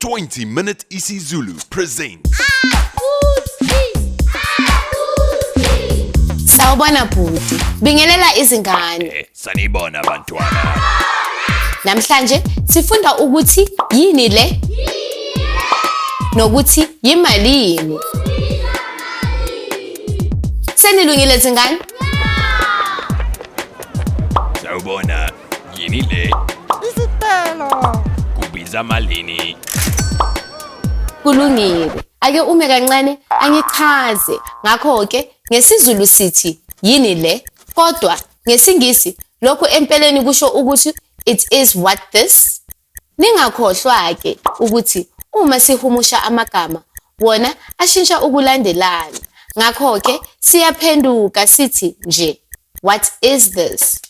20-minute isiZulu presents. Sawubona bhuti, bingelela izingane. Sanibona bantwana. Namhlanje sifunda ukuthi yini le? Nokuthi yimalini. Senilungile izingane? Sawubona, yini le? Isipelo. Kubiza malini? Kulungile. Ake ume kancane angichaze. Ngakho ke ngesiZulu sithi yini le? Kodwa ngesingisi lokho empeleni kusho ukuthi it is what this. Ningakhohlwa ke ukuthi uma sihumusha amagama wona ashintsha ukulandelana. Ngakho ke siyaphenduka sithi nje what is this?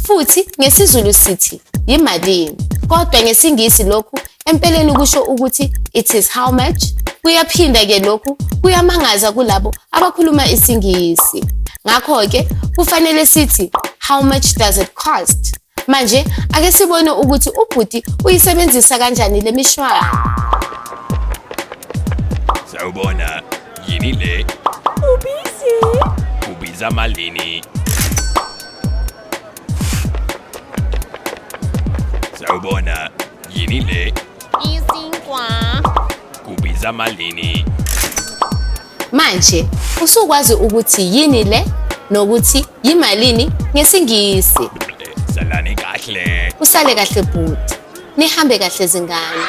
Futhi ngesiZulu sithi yimalini. Kodwa ngesingisi lokhu empeleni kusho ukuthi it is how much. Kuyaphinda ke lokhu kuyamangaza kulabo abakhuluma isingisi. Ngakho ke kufanele sithi how much does it cost? Manje ake sibone ukuthi ubhuti uyisebenzisa kanjani le mishwana. Sawubona, yini le? Ubisi. Kubiza malini? Sawubona, yini le? Isinkwa. Kubiza malini? Manje usukwazi ukuthi yini le nokuthi yimalini ngesingisi. Salani kahle. Usale kahle bhuti. Nihambe kahle zingane.